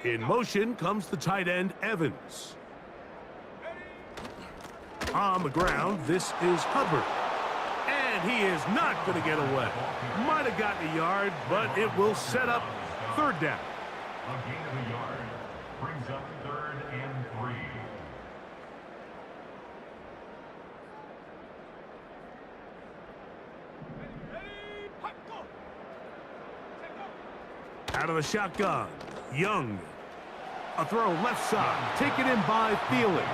In motion comes the tight end, Evans. On the ground, this is Hubbard. And he is not going to get away. Might have gotten a yard, but it will set up 3rd down. A gain of a yard brings up 3rd and 3. Out of the shotgun, Young. A throw left side, taken in by Thielen.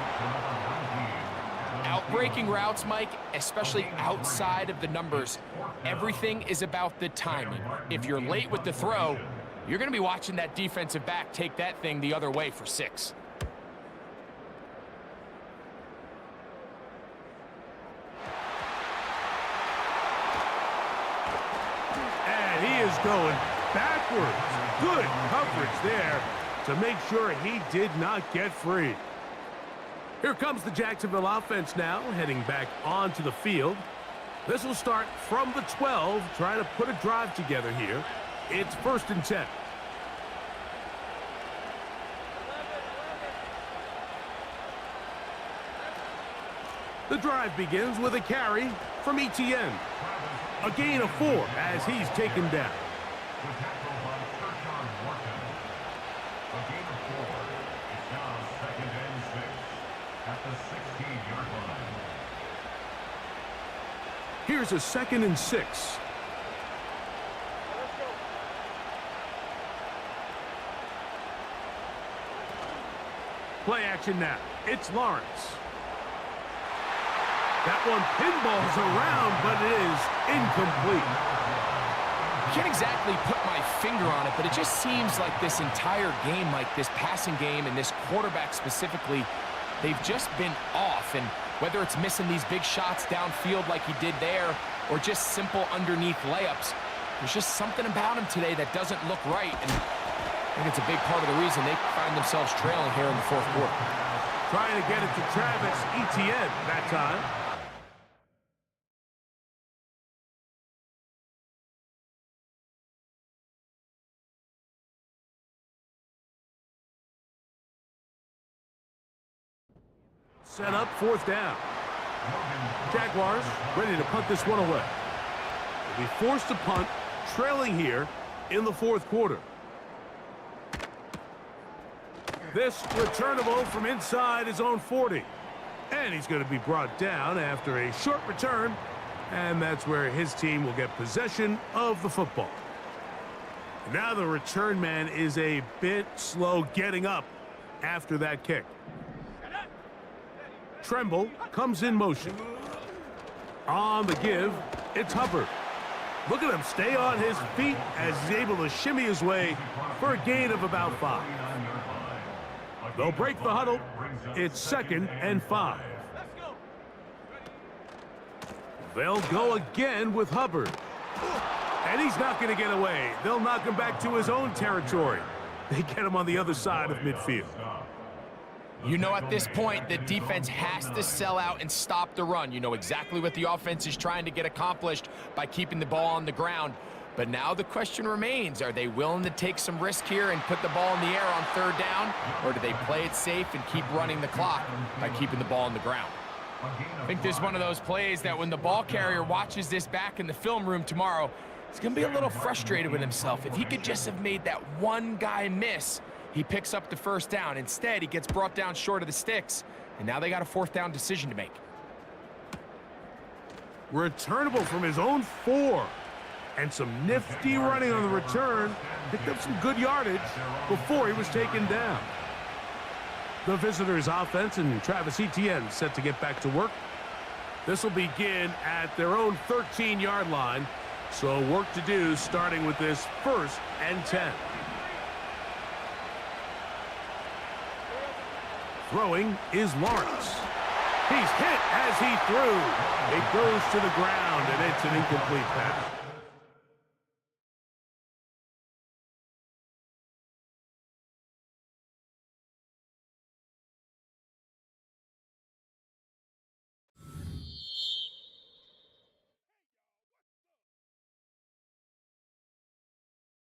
Outbreaking routes, Mike, especially outside of the numbers, everything is about the timing. If you're late with the throw, you're going to be watching that defensive back take that thing the other way for 6. And he is going backwards. Good coverage there to make sure he did not get free. Here comes the Jacksonville offense now, heading back onto the field. This will start from the 12, trying to put a drive together here. It's 1st and 10. The drive begins with a carry from Etienne. A gain of 4 as he's taken down. Here's a 2nd and 6. Play action now. It's Lawrence. That one pinballs around, but it is incomplete. Can't exactly put my finger on it, but it just seems like this entire game, like this passing game and this quarterback specifically, they've just been off. And whether it's missing these big shots downfield like he did there or just simple underneath layups, there's just something about him today that doesn't look right. And I think it's a big part of the reason they find themselves trailing here in the 4th quarter. Trying to get it to Travis Etienne that time. Set up 4th down. Jaguars ready to punt this one away. They'll be forced to punt, trailing here in the 4th quarter. This returnable from inside his own 40. And he's going to be brought down after a short return. And that's where his team will get possession of the football. Now the return man is a bit slow getting up after that kick. Tremble comes in motion. On the give, it's Hubbard. Look at him stay on his feet as he's able to shimmy his way for a gain of about 5. They'll break the huddle. It's 2nd and 5. They'll go again with Hubbard. And he's not going to get away. They'll knock him back to his own territory. They get him on the other side of midfield. You know, at this point, the defense has to sell out and stop the run. You know exactly what the offense is trying to get accomplished by keeping the ball on the ground. But now the question remains, are they willing to take some risk here and put the ball in the air on 3rd down? Or do they play it safe and keep running the clock by keeping the ball on the ground? I think this is one of those plays that when the ball carrier watches this back in the film room tomorrow, he's going to be a little frustrated with himself. If he could just have made that one guy miss, He picks up the first down. Instead, he gets brought down short of the sticks, and now they got a fourth down decision to make. Returnable from his own 4. And some nifty running on the return. Picked up some good yardage before he was taken down. The visitors' offense and Travis Etienne set to get back to work. This will begin at their own 13-yard line. So work to do starting with this 1st and 10. Throwing is Lawrence. He's hit as he threw. It goes to the ground, and it's an incomplete pass.